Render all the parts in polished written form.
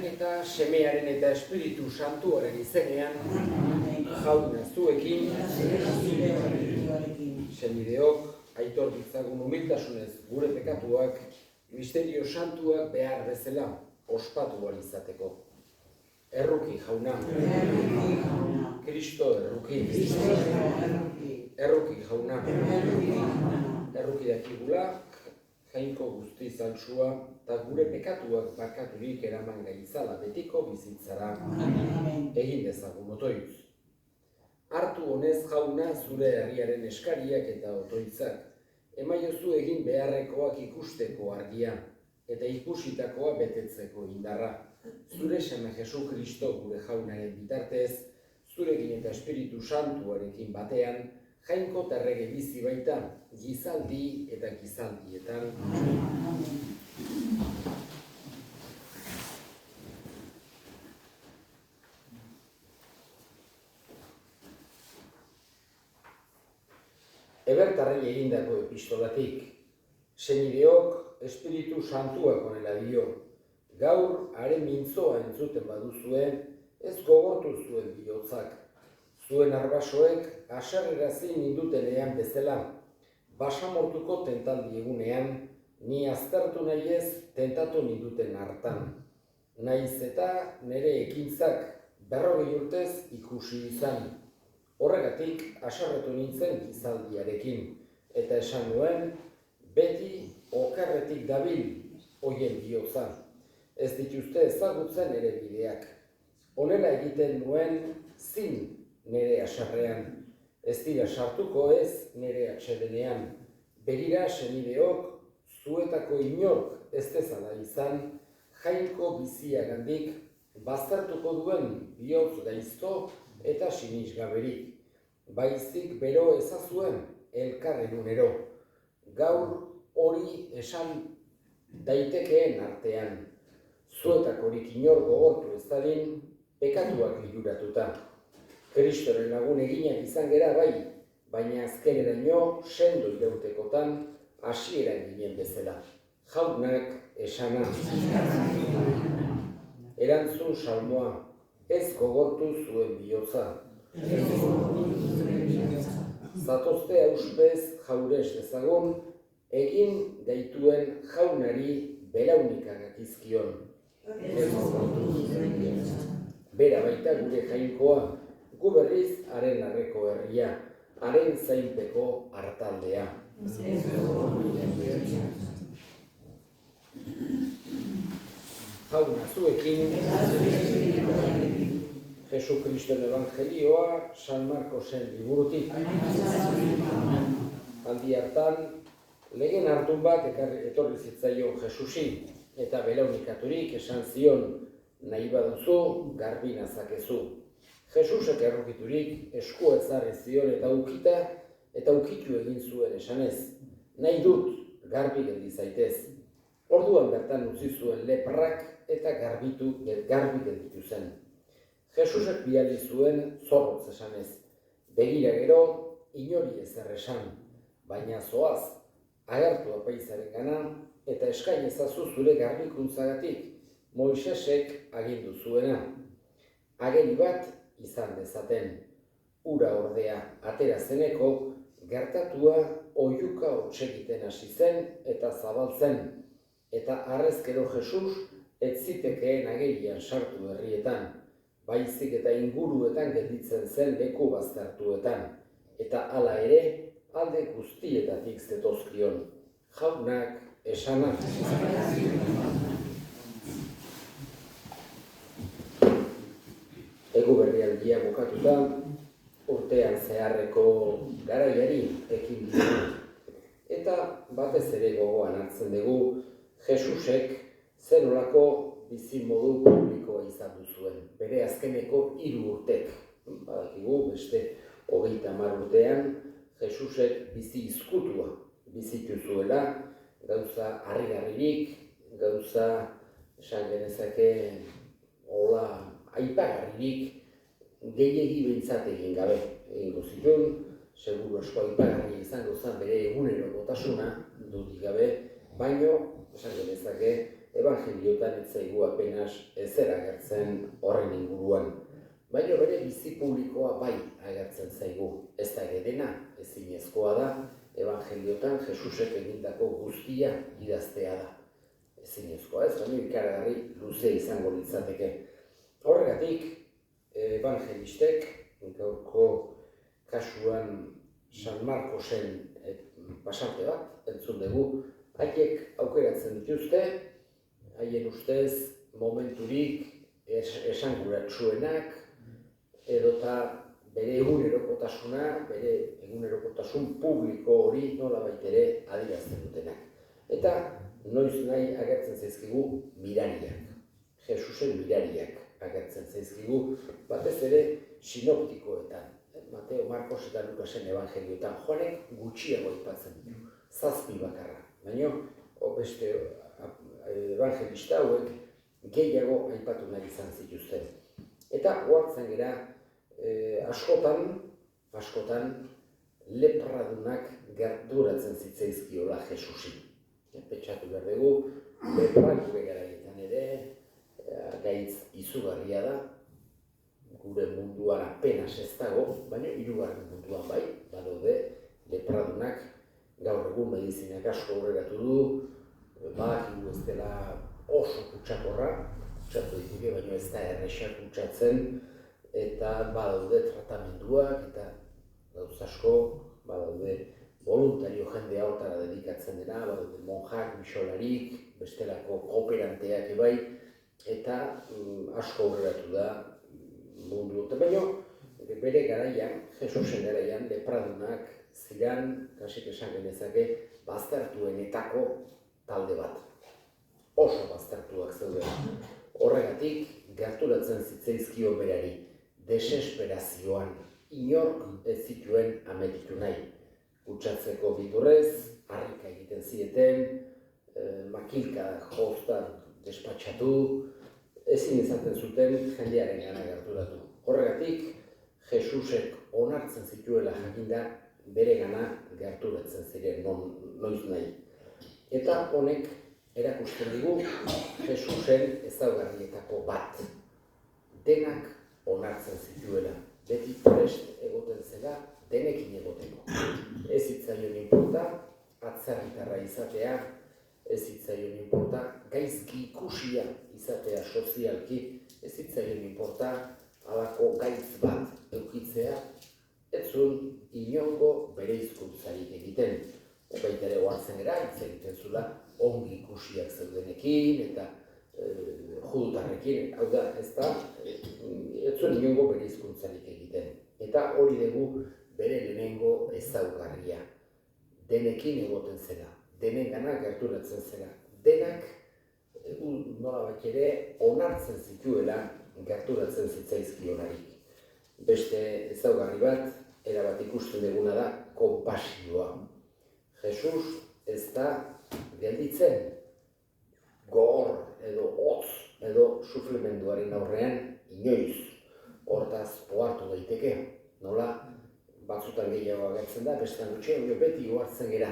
Aitaren eta Semearen eta Espiritu Santuaren izenean, jauna zuekin, senideok, aitor ditzagun humiltasunez gure pekatuak, misterio santuak behar bezala ospatu ahal izateko. Erruki jauna, Kristo erruki, erruki jauna, erruki dakigula, jainko guzti zaltsua, eta gure pekatuak barkaturik eraman gaitzala betiko bizitzara. Egin dezagun otoitz. Hartu honez jauna zure herriaren eskariak eta otoitzak. Emaiozu egin beharrekoak ikusteko argia, eta ikusitakoa betetzeko indarra. Zure Seme Jesu Kristo gure jaunaren bitartez, zurekin eta Espiritu Santuarekin batean, jainko terrege bizi baita, gizaldi eta gizaldietan. Ebertarrei egindako epistolatik, senideok Espiritu Santuak honela dio, gaur haren mintzoa entzuten baduzue, ez gogortu zuen bihotzak. Zuen arbasoek haserrerazi nindutenean bezala, basamortuko tentaldi egunean, ni aztertu nahi ez tentatu ninduten hartan. Naiz eta nire ekintzak 40 urtez ikusi izan. Horregatik haserretu nintzen gizaldiarekin, eta esan nuen, beti okerretik dabil hoien bihotza. Ez dituzte ezagutzen ere bideak. Honela egiten nuen zin nire haserrean. Ez dira sartuko ez nire atsedenean. Begira senideok, zuetako inork ez dezala izan, jainko biziagandik baztertuko duen bihotz gaizto eta sinisgaberik. Baizik bero ezazuen elkarren unero. Gaur hori esan daitekeen artean. Zuetakorik inor gogortu ez dadin, pekatuak liluratuta. Kristoren lagun eginak izan gera bai, baina azkeneraino sendo irautekotan hasieran ginen bezala. Jaunak esana. Erantzun salmoa, ez gogortu zuen bihotza. Zatozte auspez jaures dezagun, egin gaituen jaunari belaunikak izkion. Bera baita gure jainkoa, gu berriz haren arreko herria, haren zainpeko hartaldea. Jauna zuekin, Jesu Kriston Evangelioa San Markosen liburutik. Aldi hartan, legen hartun bat etorri zitzaion Jesusi, eta belaunikaturik esan zion, nahi baduzu garbi nazakezu. Jesusek errukiturik eskua ezarri zion eta ukitu egin zuen esanez. Nahi dut garbi geldi zaitez. Orduan bertan utzi zuen leprak eta garbi gelditu zen. Jesusek bidali zuen zorrotz esanez. Begira gero inori ezer esan, baina zoaz, agertu apaizaren gana eta eskain ezazu zure garbikuntzagatik Moisesek agindu zuena. Ageri bat izan dezaten. Ura ordea atera zeneko, gertatua oihuka hotsegiten hasi zen eta zabaltzen. Eta harrezkero Jesus ez zitekeen agerian sartu herrietan, baizik eta inguruetan gelditzen zen leku baztertuetan. Eta hala ere, alde guztietatik zetozkion. Jaunak esanak. Egu berrialdia bukatuta, urtean zeharreko garaiari ekin ditu. Eta batez ere gogoan hartzen dugu, Jesusek zenolako bizimodu publikoa izan zuen. Bere azkeneko 3 urtek. Badakigu, beste 30 urtean, Jesusek bizi izkutua bizitu zuela, gauza harrigarririk, gauza esan genezake hola aipagarririk gehiegi behintzat egin gabe. Egingo zituen, seguru asko aipagarri izango zen bere egunerokotasuna dudik gabe, baino esan genezake evangeliotan ez zaigu apenas ezer agertzen horren inguruan. Baina bere bizi publikoa bai agertzen zaigu. Ez da ere dena, ezinezkoa da, evangeliotan Jesusek egindako guztia idaztea da. Ezinezkoa ez, baina ikaragarri luze izango litzateke. Horregatik, evangelistek, gaurko kasuan San Markosen pasarte bat entzun dugu, haiek aukeratzen dituzte, haien ustez momenturik esanguratsuenak, edota bere egunerokotasuna, bere egunerokotasun publiko hori nolabait ere adierazten dutenak. Eta noiz nahi agertzen zaizkigu mirariak, Jesusen mirariak agertzen zaizkigu, batez ere sinoptikoetan. Mateo, Markos eta Lukasen evangelioetan Joanek gutxiago aipatzen ditu, 7 bakarra. Baina beste evangelista hauek gehiago aipatu nahi izan zituzten. Eta ohartzen gera askotan lepradunak gerturatzen zitzaizkiola Jesusi. Pentsatu behar dugu, leprak gure garaietan ere gaitz izugarria da, gure munduan apenas ez dago, baina hirugarren munduan bai, badaude lepradunak, gaur egun medizinak asko aurreratu du, badakigu ez dela oso kutsakorra, kutsatu ditike, baina ez da erresa kutsatzen, eta badaude tratamenduak, eta gauz asko, badaude voluntario jendea hortara dedikatzen dena, badaude monjak, misolarik, bestelako kooperanteak ebai, eta asko aurreratu da mundu dute. Baina bere garaian, Jesusen garaian, lepradunak ziran, kasik esan genezake, baztertuenetako talde bat. Oso baztertuak zeuden. Horregatik, gerturatzen zitzaizkio berari, desesperazioan, inork ez zituen ametitu nahi. Kutsatzeko bidurrez, harrika egiten zieten, makilka joztan despatxatu, ezin izaten zuten jendearen gana gerturatu. Horregatik, Jesusek onartzen zituela jakinda bere gana gerturatzen ziren noiz nahi. Eta honek erakusten digu Jesusen ezaugarrietako bat. Denak onartzen zituela. Beti prest egoten zela denekin egoteko. Ez zitzaion inporta, atzerritarra izatea, ez zitzaion inporta, gaizki ikusia izatea sozialki, ez zitzaion inporta, halako gaitz bat edukitzea, ez zuen inongo bere hizkuntzarik egiten. Baita ere ohartzen gara, hitz egiten zula ongi ikusiak zeudenekin eta judutarrekin, hau da, ez zuen inongo bere hizkuntzarik egiten. Eta hori dugu bere lehenengo ezaugarria. Denekin egoten zela, denengana gerturatzen zela. Denak, nolabait ere, onartzen zituela gerturatzen zitzaizkionarik. Beste ezaugarri bat, erabat ikusten duguna da, konpasioa. Jesus ez da gelditzen gogor edo hotz edo sufrimenduaren aurrean inoiz. Hortaz ohartu daiteke, nola batzutan gehiago agertzen da, bestean gutxiago beti ohartzen gera.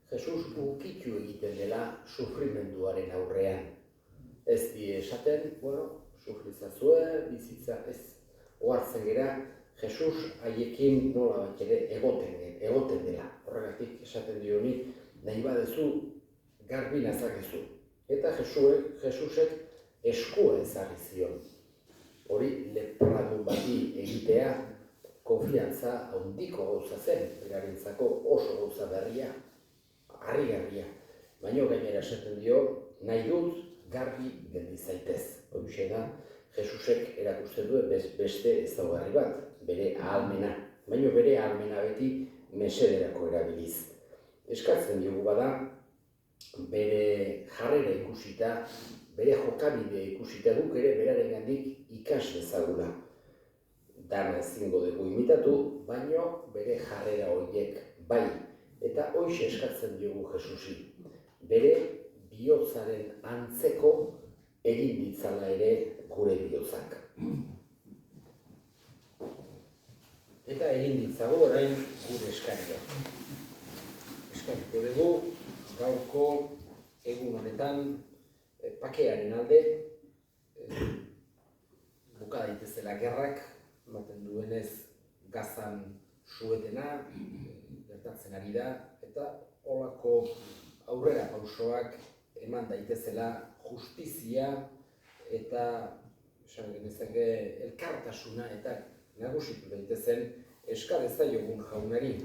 Jesus ukitu egiten dela sufrimenduaren aurrean. Ez di esaten, sufrizazue, bizitza ez. Ohartzen gera, Jesus haiekin nolabait ere egoten dela. Horregatik esaten dio honi, nahi badezu garbi nazakezu. Eta Jesusek eskua ezarri zion. Hori lepradun bati egitea konfiantza handiko gauza zen, berarentzako oso gauza berria, harrigarria. Baina gainera esaten dio, nahi dut garbi geldi zaitez. Horixe da, Jesusek erakusten du beste ezaugarri bat, bere ahalmena. Baina bere ahalmena beti mesederako erabiliz. Eskatzen diogu bada, bere jarrera ikusita, bere jokabidea ikusita guk ere berarengandik ikas dezagula. Dana ezingo dugu imitatu, baina bere jarrera horiek bai. Eta hoixe eskatzen diogu Jesusi. Bere bihotzaren antzeko egin ditzala ere gure bihotzak. Eta egin ditzago orain gure eskaria. Eskariko dugu gaurko egun honetan bezala gerrak, ematen duenez Gazan suetena, gertatzen ari da, eta holako aurrera pausoak eman daitezela justizia eta esan genezake elkartasuna eta nagusitu daitezen eska dezaiogun jaunari.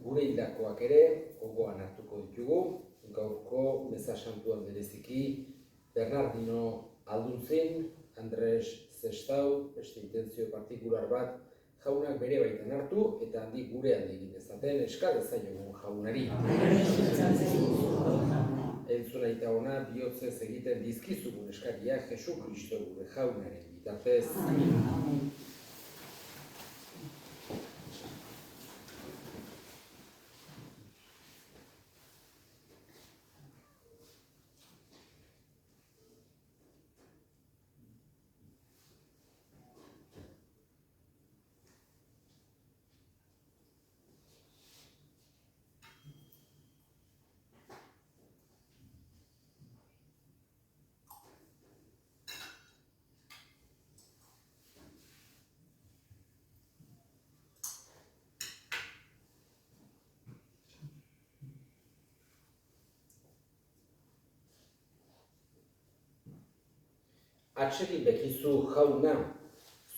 Gure hildakoak ere gogoan hartuko ditugu, gaurko meza santuan bereziki Bernardino Alduntzin, Andres Zestau, beste intentzio partikular bat jaunak bere baitan hartu eta handik gure alde egin dezaten eska dezaiogun jaunari. Entzuna eta ona bihotzez egiten dizkizugun eskariak Jesu Kristo gure jaunaren bitartez. Atsegin bekizu jauna,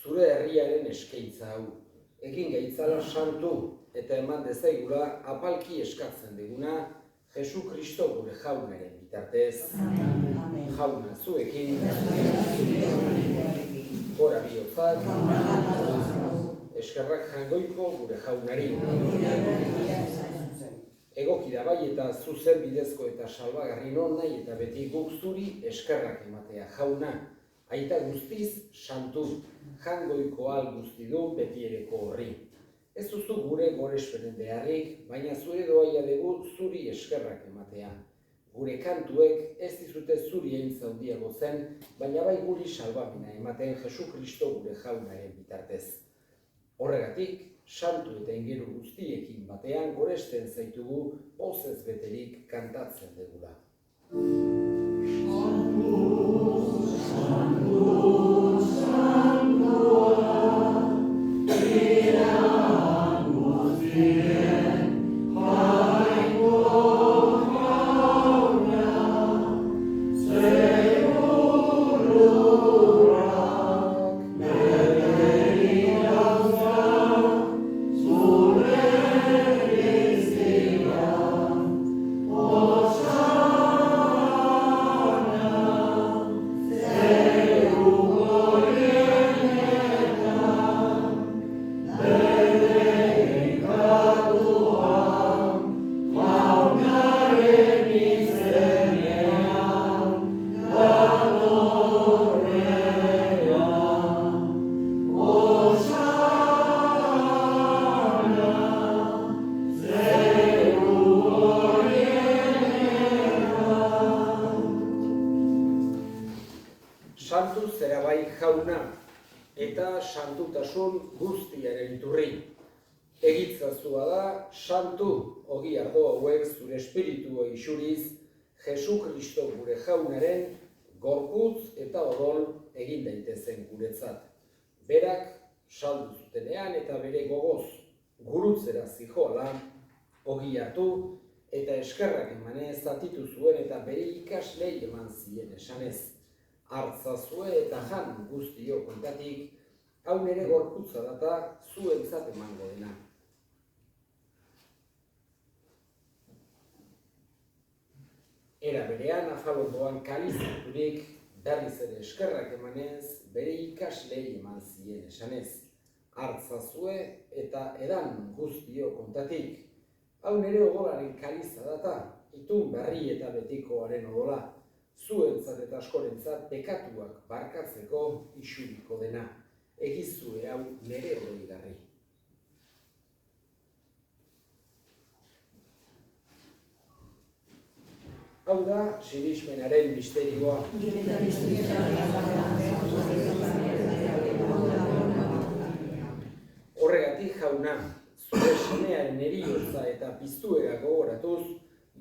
zure herriaren eskaintza hau. Egin gaitzala santu eta eman dezaigula apalki eskatzen diguna Jesu Kristo gure jaunaren bitartez. Jauna zuekin, gora bihotzak, eskerrak jangoiko gure jaunari. Egoki da bai eta zuzen bidezko eta salbagarri non nahi eta beti guk zuri eskerrak ematea jauna. Aita guztiz santu, jangoiko al guzti du beti ereko horri. Ez duzu gure gorespenen beharrik, baina zure doaia dugu zuri eskerrak ematea. Gure kantuek ez dizute zuri eintza handiago zen, baina bai guri salbamena ematen Jesu Kristo gure jaunaren bitartez. Horregatik, santu eta ingeru guztiekin batean goresten zaitugu pozez beterik kantatzen dugula. Santu zera bai jauna eta santutasun guztiaren iturri. Egitzazua da, santu ogi ardo hauek zure espiritua isuriz, Jesu Kristo gure jaunaren gorputz eta odol egin daitezen guretzat. Berak saldu zutenean eta bere gogoz gurutzera zijoala, ogi hartu eta eskerrak emanez zatitu zuen eta bere ikaslei eman zien esanez. Hartzazue eta jan guztio kontatik, hau nere gorputza data zuentzat emango dena. Era berean afalondoan kalizaturik berriz ere eskerrak emanez, bere ikaslei eman zien esanez. Hartzazue eta edan guztio kontatik, hau nere odolaren kaliza data, itun berri eta betikoaren odola. Zuentzat eta askorentzat pekatuak barkatzeko isuriko dena. Egizue hau nere oroigarri. Hau da, sirismenaren misterioa. Horregatik jauna, zure semearen heriotza eta piztuera gogoratuz,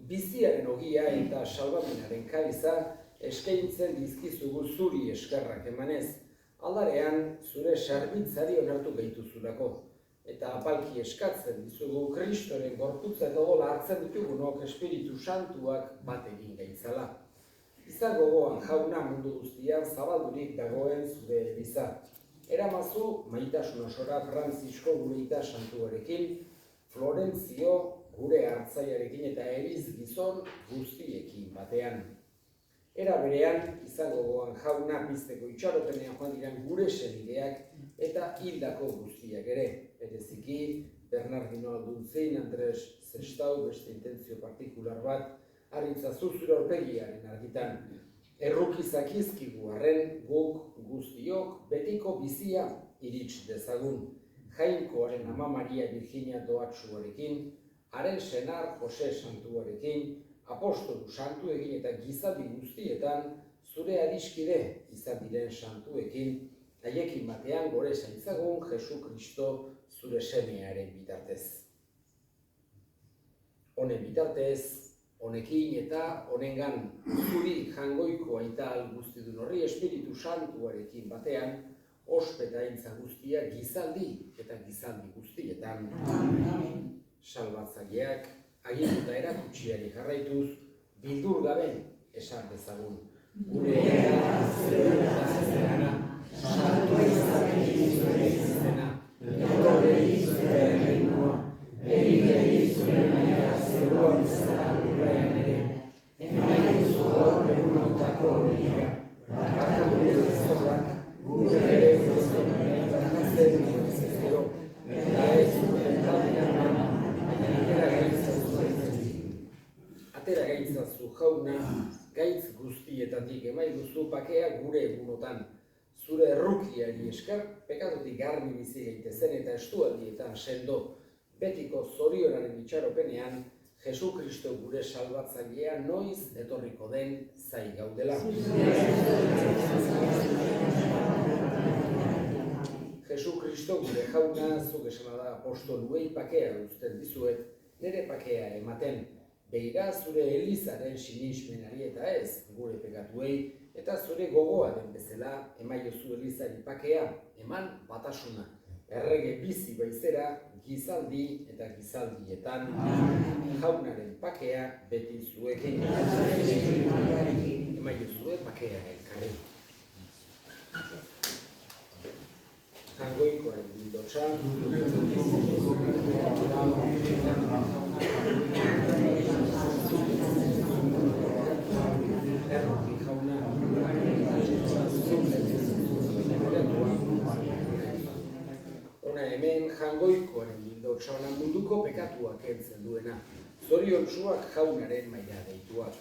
biziaren ogia eta salbamenaren kaliza eskaintzen dizkizugu zuri eskerrak emanez, aldarean zure sarbitzari onartu gaituzulako, eta apalki eskatzen dizugu Kristoren gorputza eta odola hartzen ditugunok Espiritu Santuak bat egin gaitzala. Izan gogoan jauna mundu guztian zabaldurik dagoen zure eliza. Eramazu maitasun osora Frantzisko gure ita santuarekin, Florentzio gure hartzaiarekin eta eriz gizon guztiekin batean. Era berean, izan gogoan jauna pizteko itxaropenean joan diren gure senideak eta hildako guztiak ere. Bereziki, Bernardino Alduntzin, Andres Zestau, beste intentzio partikular bat, harritzazu zure aurpegiaren argitan. Errukizak izkigu arren guk guztiok betiko bizia irits dezagun. Jainkoaren ama Maria Virginia Doatsuarekin, haren senar Jose Santuarekin, apostolu santuekin eta gizaldi guztietan zure adiskide izan diren santuekin, haiekin batean gore zaintzagun Jesu Kristo zure semearen bitartez. Honen bitartez, honekin eta honengan zuri jangoiko aita guztidun horri Espiritu Santuarekin batean, ospetaintza guztia gizaldi eta gizaldi guztietan. Salbatzaileak, aginduta erakutsiari jarraituz, bildur gabe esan dezagun. Gure era zerena, santua izaten zure izena, etorri zure reinoa, eri zure naia zeruan izan gurrean ere, emaituzu gaur egunotako horiga, bakatu gure zorrak, gure ere guztien eta jazen gero, eta ez zuten taldean atera gaitzazu jauna, gaitz guztietatik emaiguzu pakea gure egunotan. Zure errukiari esker, pekatutik garbi bizi gaitezen eta estualdietan sendo, betiko zorionaren itxaropenean, Jesu Kristo gure salbatzailea noiz etorriko den zai gaudela. Jesu Kristo gure jauna, zuk esana da apostoluei pakea uzten dizuet, nire pakea ematen, begira zure elizaren sinismenari eta ez gure pekatuei, eta zure gogoa den bezala emaiozu elizari pakea, eman batasuna. Errege bizi baizera, gizaldi eta gizaldietan, jaunaren pakea beti zuekin. Emaiozue pakea elkarri. Jangoikoaren bildotxa, erroki jauna, ona hemen jangoikoaren bildotxa, ona munduko pekatuak kentzen duena, zoriontsuak jaunaren maila deituak.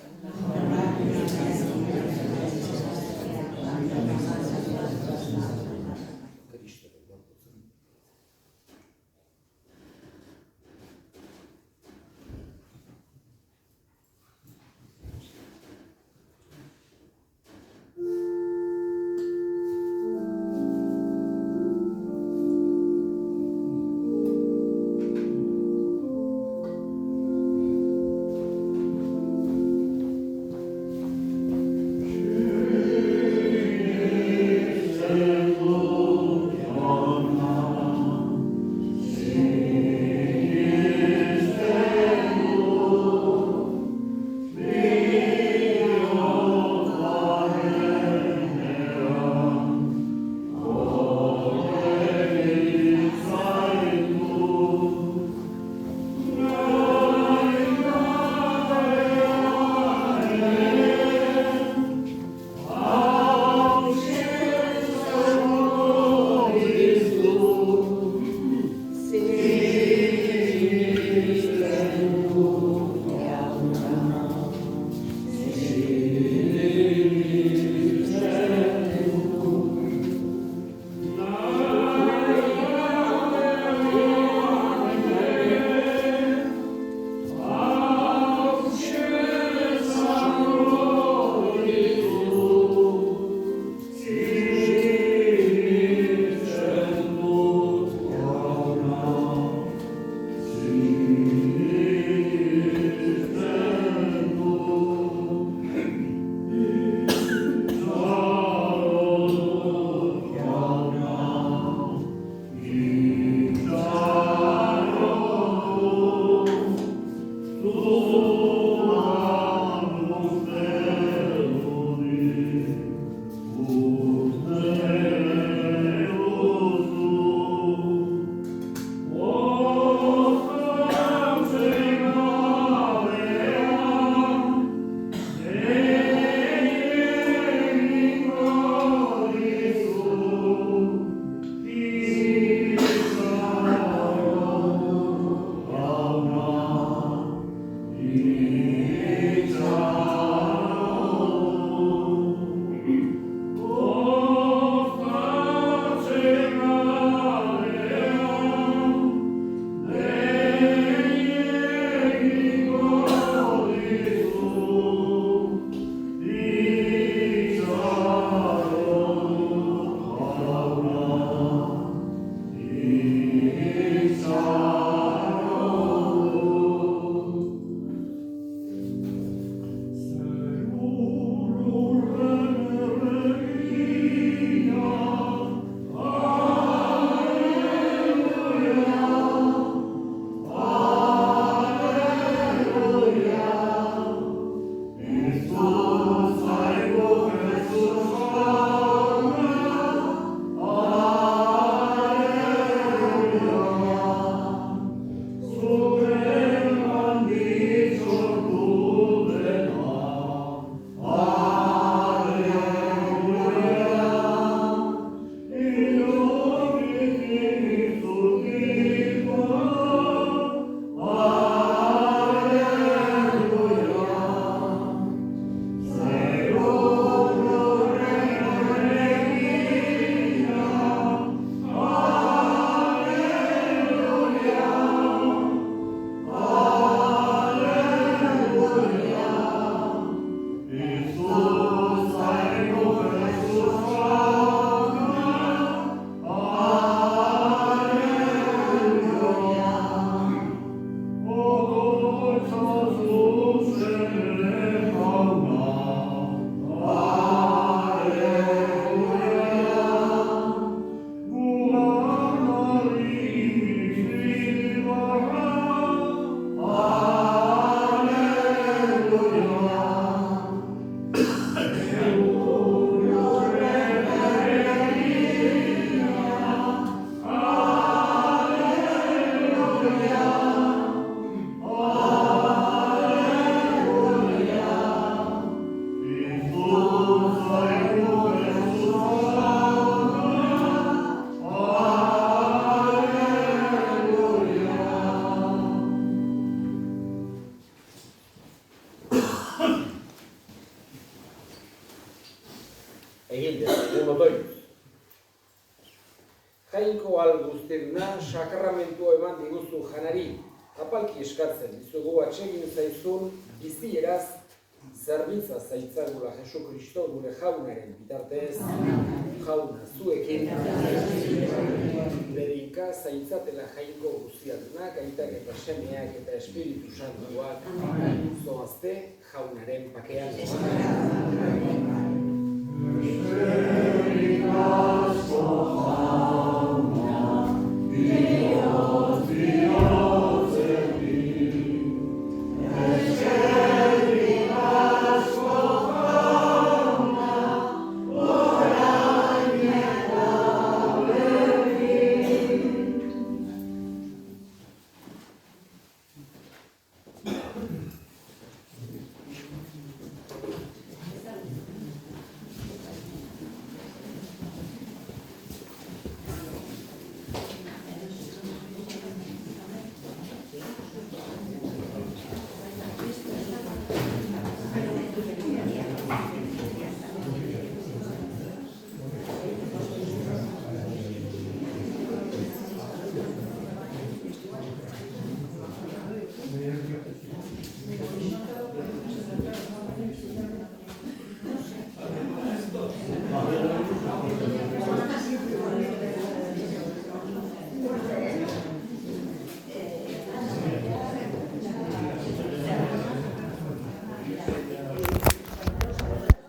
egin dezagun otoinuz. Jainko guztieduna sakramentua eman diguzu janari, apalki eskatzen dizugu atsegin zaizun bizieraz zerbitza zaitzagula Jesu Kristo gure jaunaren bitartez, jauna zuekin, bedinka zaitzatela jainko guztiadunak, aitak eta semeak eta Espiritu Santuak, zoazte jaunaren pakean.